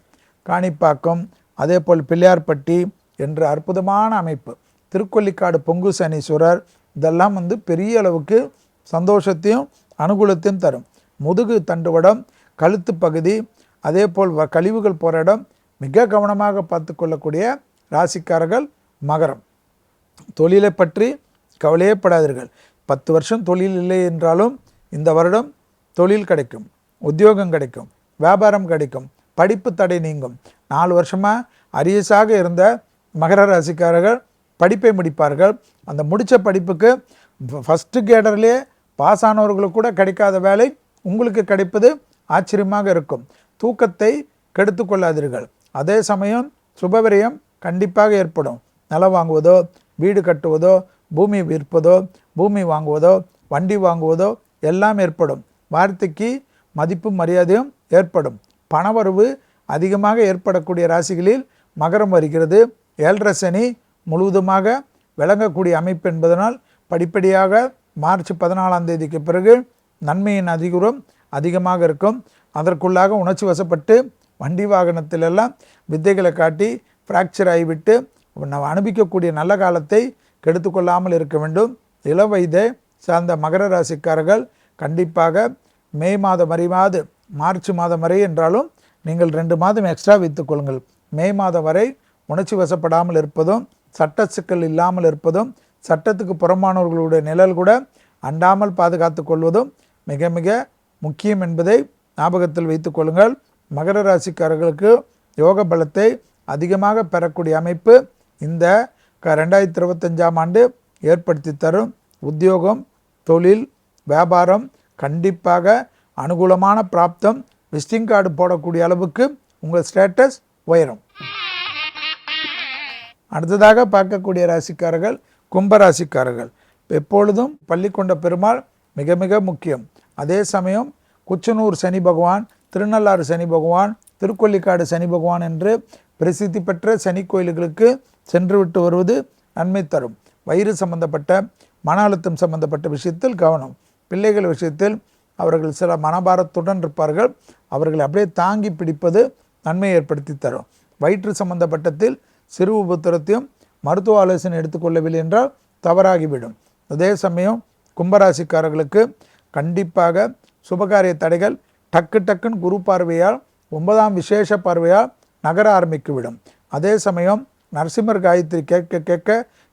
S1: காணிப்பாக்கம், அதே போல் பிள்ளையார்பட்டி என்ற அற்புதமான அமைப்பு, திருக்கொல்லிக்காடு பொங்கு சனீஸ்வரர், இதெல்லாம் பெரிய அளவுக்கு சந்தோஷத்தையும் அனுகூலத்தையும் தரும். முதுகு தண்டுவடம், கழுத்து பகுதி, அதே போல் கழிவுகள் போகிற இடம் மிக கவனமாக பார்த்து கொள்ளக்கூடிய ராசிக்காரர்கள் மகரம். தொழிலை பற்றி கவலையே படாதீர்கள். 10 வருஷம் தொழில் இல்லை என்றாலும் இந்த வருடம் தொழில் கிடைக்கும், உத்தியோகம் கிடைக்கும், வியாபாரம் கிடைக்கும், படிப்பு தடை நீங்கும். 4 வருஷமாக அரியஸாக இருந்த மகர ராசிக்காரர்கள் படிப்பை முடிப்பார்கள். அந்த முடித்த படிப்புக்கு ஃபஸ்ட்டு கேடர்லேயே பாஸ் ஆனவர்களுக்கு கூட கிடைக்காத வேலை உங்களுக்கு கிடைப்பது ஆச்சரியமாக இருக்கும். தூக்கத்தை கெடுத்து கொள்ளாதீர்கள். அதே சமயம் சுபவிரயம் கண்டிப்பாக ஏற்படும். நிலம் வாங்குவதோ, வீடு கட்டுவதோ, பூமி விற்பதோ, பூமி வாங்குவதோ, வண்டி வாங்குவதோ எல்லாம் ஏற்படும். வார்த்தைக்கு மதிப்பும் மரியாதையும் ஏற்படும். பணவரவு அதிகமாக ஏற்படக்கூடிய ராசிகளில் மகரம் வருகிறது. 7.5 சனி முழுவதுமாக விளங்கக்கூடிய அமைப்பு என்பதனால் படிப்படியாக மார்ச் 14ஆம் தேதிக்கு பிறகு நன்மையின் அதிகரம் அதிகமாக இருக்கும். அதற்குள்ளாக உணர்ச்சி வசப்பட்டு வண்டி வாகனத்திலெல்லாம் வித்தைகளை காட்டி ஃப்ராக்சர் ஆகிவிட்டு நம்ம அனுபவிக்கக்கூடிய நல்ல காலத்தை கெடுத்துக்கொள்ளாமல் இருக்க வேண்டும். இளம் வயதை சார்ந்த மகர ராசிக்காரர்கள் கண்டிப்பாக மே மாதம் வரைவாது மார்ச் மாதம் வரை என்றாலும் நீங்கள் 2 மாதம் எக்ஸ்ட்ரா வைத்துக் கொள்ளுங்கள். மே மாதம் வரை உணர்ச்சி வசப்படாமல் இருப்பதும், சட்ட சிக்கல் இல்லாமல் இருப்பதும், சட்டத்துக்கு புறமானவர்களுடைய நிழல் கூட அண்டாமல் பாதுகாத்து கொள்வதும் மிக மிக முக்கியம் என்பதை ஞாபகத்தில் வைத்துக் கொள்ளுங்கள். மகர ராசிக்காரர்களுக்கு யோக பலத்தை அதிகமாக பெறக்கூடிய அமைப்பு இந்த 2025ஆம் ஆண்டு ஏற்படுத்தி தரும். உத்தியோகம், தொழில், வியாபாரம் கண்டிப்பாக அனுகூலமான பிராப்தம். விசிட்டிங் கார்டு போடக்கூடிய அளவுக்கு உங்கள் ஸ்டேட்டஸ் உயரும். அடுத்ததாக பார்க்கக்கூடிய ராசிக்காரர்கள் கும்பராசிக்காரர்கள். எப்பொழுதும் பள்ளி கொண்ட பெருமாள் மிக மிக முக்கியம். அதே சமயம் குச்சனூர் சனி பகவான், திருநள்ளாறு சனி பகவான், திருக்கொல்லிக்காடு சனி பகவான் என்று பிரசித்தி பெற்ற சனி கோயில்களுக்கு சென்று விட்டு வருவது நன்மை தரும். வயிறு சம்பந்தப்பட்ட, மன அழுத்தம் சம்பந்தப்பட்ட விஷயத்தில் கவனம். பிள்ளைகள் விஷயத்தில் அவர்கள் சில மனபாரத்துடன் இருப்பார்கள். அவர்களை அப்படியே தாங்கி பிடிப்பது நன்மை ஏற்படுத்தி தரும். வயிற்று சம்பந்தப்பட்டத்தில் சிறு உபத்திரத்தையும் மருத்துவ ஆலோசனை எடுத்துக்கொள்ளவில்லை என்றால் தவறாகிவிடும். அதே சமயம் கும்பராசிக்காரர்களுக்கு கண்டிப்பாக சுபகாரிய தடைகள் டக்குன்னு குரு பார்வையால் 9ஆம் விசேஷ பார்வையால் நகர ஆரம்பித்துவிடும். அதே சமயம் நரசிம்மர் காயத்ரி கேட்க கேட்க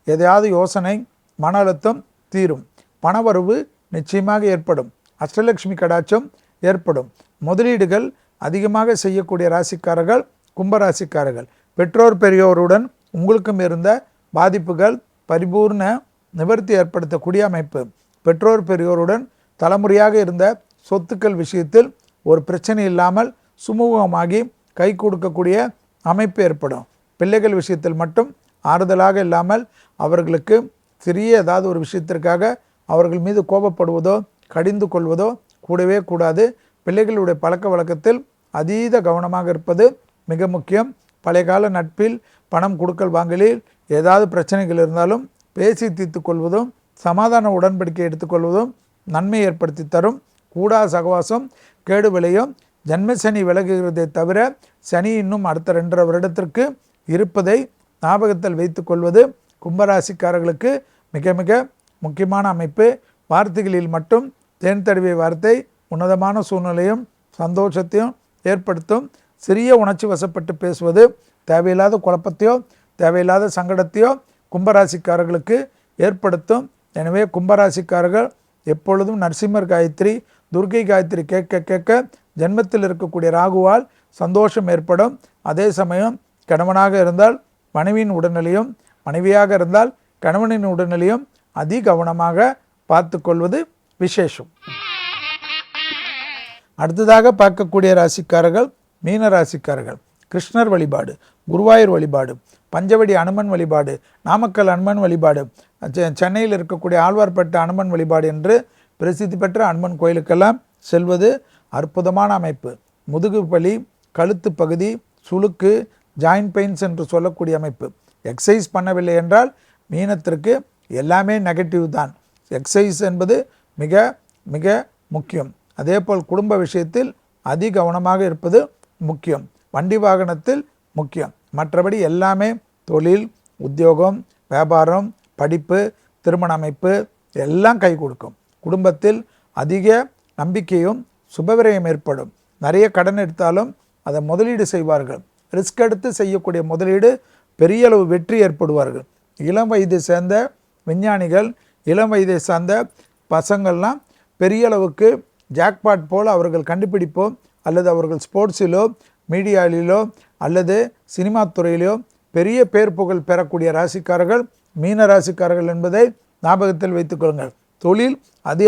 S1: எதையாவது யோசனை, மன அழுத்தம் தீரும். பணவரவு நிச்சயமாக ஏற்படும். அஷ்டலட்சுமி கடாட்சம் ஏற்படும். முதலீடுகள் அதிகமாக செய்யக்கூடிய ராசிக்காரர்கள் கும்பராசிக்காரர்கள். பெற்றோர் பெரியோருடன் உங்களுக்கும் இருந்த பாதிப்புகள் பரிபூர்ண நிவர்த்தி ஏற்படுத்தக்கூடிய அமைப்பு. பெற்றோர் பெரியோருடன் தலைமுறையாக இருந்த சொத்துக்கள் விஷயத்தில் ஒரு பிரச்சனை இல்லாமல் சுமூகமாகி கை கொடுக்கக்கூடிய அமைப்பு ஏற்படும். பிள்ளைகள் விஷயத்தில் மட்டும் ஆறுதலாக இல்லாமல் அவர்களுக்கு சிறிய ஏதாவது ஒரு விஷயத்திற்காக அவர்கள் மீது கோபப்படுவதோ கடிந்து கொள்வதோ கூடவே கூடாது. பிள்ளைகளுடைய பழக்க வழக்கத்தில் அதீத கவனமாக இருப்பது மிக முக்கியம். பழைய கால நட்பில் பணம் கொடுக்கல் வாங்கலில் ஏதாவது பிரச்சனைகள் இருந்தாலும் பேசி தீர்த்து கொள்வதும், சமாதான உடன்படிக்கை எடுத்துக்கொள்வதும் நன்மை ஏற்படுத்தி தரும். கூடா சகவாசம் கேடு விளையும். ஜன்மசனி விலகுகிறதை தவிர சனி இன்னும் அடுத்த 2.5 வருடத்திற்கு இருப்பதை ஞாபகத்தில் வைத்து கொள்வது கும்பராசிக்காரர்களுக்கு மிக மிக முக்கியமான அமைப்பு. வார்த்தைகளில் மட்டும் தேன் தடவிய வார்த்தை உன்னதமான சூழ்நிலையும் சந்தோஷத்தையும் ஏற்படுத்தும். சிறிய உணர்ச்சி வசப்பட்டு பேசுவது தேவையில்லாத குழப்பத்தையோ தேவையில்லாத சங்கடத்தையோ கும்பராசிக்காரர்களுக்கு ஏற்படுத்தும். எனவே கும்பராசிக்காரர்கள் எப்பொழுதும் நரசிம்மர் காயத்ரி, துர்க்கை காயத்ரி கேட்க கேட்க ஜென்மத்தில் இருக்கக்கூடிய ராகுவால் சந்தோஷம் ஏற்படும். அதே சமயம் கணவனாக இருந்தால் மனைவியின் உடல்நிலையும், மனைவியாக இருந்தால் கணவனின் உடல்நிலையும் அதிகவனமாக பார்த்து கொள்வது விசேஷம். அடுத்ததாக பார்க்கக்கூடிய ராசிக்காரர்கள் மீன ராசிக்காரர்கள். கிருஷ்ணர் வழிபாடு, குருவாயூர் வழிபாடு, பஞ்சவடி அனுமன் வழிபாடு, நாமக்கல் அனுமன் வழிபாடு, சென்னையில் இருக்கக்கூடிய ஆழ்வார்பேட்டை அனுமன் வழிபாடு என்று பிரசித்தி பெற்ற அனுமன் கோயிலுக்கெல்லாம் செல்வது அற்புதமான அமைப்பு. முதுகு வலி, கழுத்து பகுதி, சுளுக்கு, ஜாயின்ட் பெயின்ஸ் என்று சொல்லக்கூடிய அமைப்பு. எக்ஸசைஸ் பண்ணவில்லை என்றால் மீனத்திற்கு எல்லாமே நெகட்டிவ் தான். எக்ஸசைஸ் என்பது மிக மிக முக்கியம். அதேபோல் குடும்ப விஷயத்தில் கவனமாக இருப்பது முக்கியம். வண்டி வாகனத்தில் முக்கியம். மற்றபடி எல்லாமே தொழில், உத்தியோகம், வியாபாரம், படிப்பு, திருமண அமைப்பு எல்லாம் கை கொடுக்கும். குடும்பத்தில் அதிக நம்பிக்கையும் சுபவிரயம் ஏற்படும். நிறைய கடன் எடுத்தாலும் அதை முதலீடு செய்வார்கள். ரிஸ்க் எடுத்து செய்யக்கூடிய முதலீடு பெரிய அளவு வெற்றி ஏற்படுவார்கள். இளம் வயதை சேர்ந்த விஞ்ஞானிகள், இளம் வயதை சார்ந்த பசங்கள்லாம் பெரிய அளவுக்கு ஜாக்பாட் போல் அவர்கள் கண்டுபிடிப்போம் அல்லது அவர்கள் ஸ்போர்ட்ஸிலோ மீடியாவிலோ அல்லது சினிமா துறையிலோ பெரிய பேர் புகழ் பெறக்கூடிய ராசிக்காரர்கள் மீன ராசிக்காரர்கள் என்பதை ஞாபகத்தில் வைத்துக்கொள்ளுங்கள். தொழில் அதி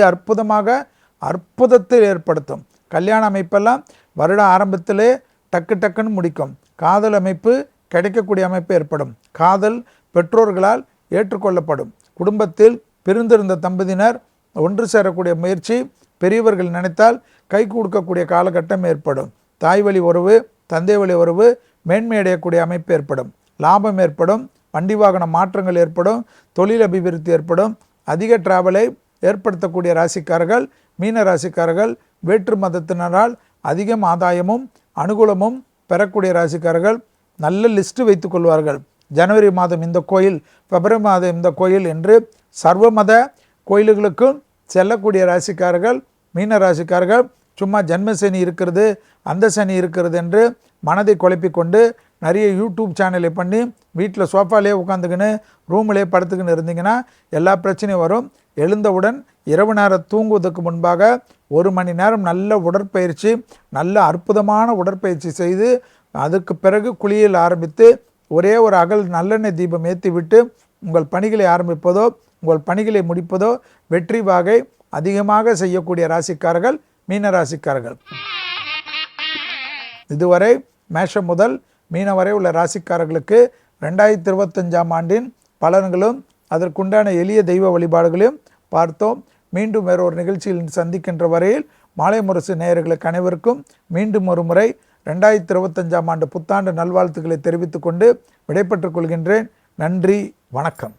S1: அற்புதத்தில் ஏற்படுத்தும். கல்யாண அமைப்பெல்லாம் வருட ஆரம்பத்திலே டக்குன்னு முடிக்கும். காதல் அமைப்பு கிடைக்கக்கூடிய அமைப்பு ஏற்படும். காதல் பெற்றோர்களால் ஏற்றுக்கொள்ளப்படும். குடும்பத்தில் பிரிந்திருந்த தம்பதியினர் ஒன்று சேரக்கூடிய முயற்சி பெரியவர்கள் நினைத்தால் கை கொடுக்கக்கூடிய காலகட்டம் ஏற்படும். தாய் வழி உறவு தந்தை வழி உறவு மேன்மையடையக்கூடிய அமைப்பு ஏற்படும். லாபம் ஏற்படும். வண்டி வாகன மாற்றங்கள் ஏற்படும். தொழில் அபிவிருத்தி ஏற்படும். அதிக டிராவலை ஏற்படுத்தக்கூடிய ராசிக்காரர்கள் மீன ராசிக்காரர்கள். வேற்று மதத்தினரால் அதிகம் ஆதாயமும் அனுகூலமும் பெறக்கூடிய ராசிக்காரர்கள். நல்ல லிஸ்ட்டு வைத்துக் கொள்வார்கள். ஜனவரி மாதம் இந்த கோயில், பிப்ரவரி மாதம் இந்த கோயில் என்று சர்வ மத கோயில்களுக்கும் செல்லக்கூடிய ராசிக்காரர்கள் மீன ராசிக்காரர்கள். சும்மா ஜென்ம சனி இருக்கிறது அந்த சனி இருக்கிறது என்று மனதை குழப்பிக்கொண்டு நிறைய யூடியூப் சேனலை பண்ணி வீட்டில் சோஃபாலே உட்காந்துக்கின்னு ரூமிலே படுத்துக்கின்னு இருந்தீங்கன்னா எல்லா பிரச்சனையும் வரும். எழுந்தவுடன் இரவு நேரம் தூங்குவதற்கு முன்பாக 1 மணி நேரம் நல்ல உடற்பயிற்சி, நல்ல அற்புதமான உடற்பயிற்சி செய்து அதுக்கு பிறகு குளியல் ஆரம்பித்து ஒரே ஒரு அகல் நல்லெண்ணெய் தீபம் ஏற்றி விட்டு உங்கள் பணிகளை ஆரம்பிப்பதோ உங்கள் பணிகளை முடிப்பதோ வெற்றி வாகை அதிகமாக செய்யக்கூடிய ராசிக்காரர்கள் மீன ராசிக்காரர்கள். இதுவரை மேஷம் முதல் மீன வரை உள்ள ராசிக்காரர்களுக்கு 2025ஆம் ஆண்டின் பலன்களும் அதற்குண்டான எளிய தெய்வ வழிபாடுகளையும் பார்த்தோம். மீண்டும் வேறொரு நிகழ்ச்சியில் சந்திக்கின்ற வரையில் மாலை முரசு நேயர்களுக்கு அனைவருக்கும் மீண்டும் ஒரு முறை 2025ஆம் ஆண்டு புத்தாண்டு நல்வாழ்த்துக்களை தெரிவித்துக் கொண்டு விடைபெற்றுக் கொள்கின்றேன். நன்றி, வணக்கம்.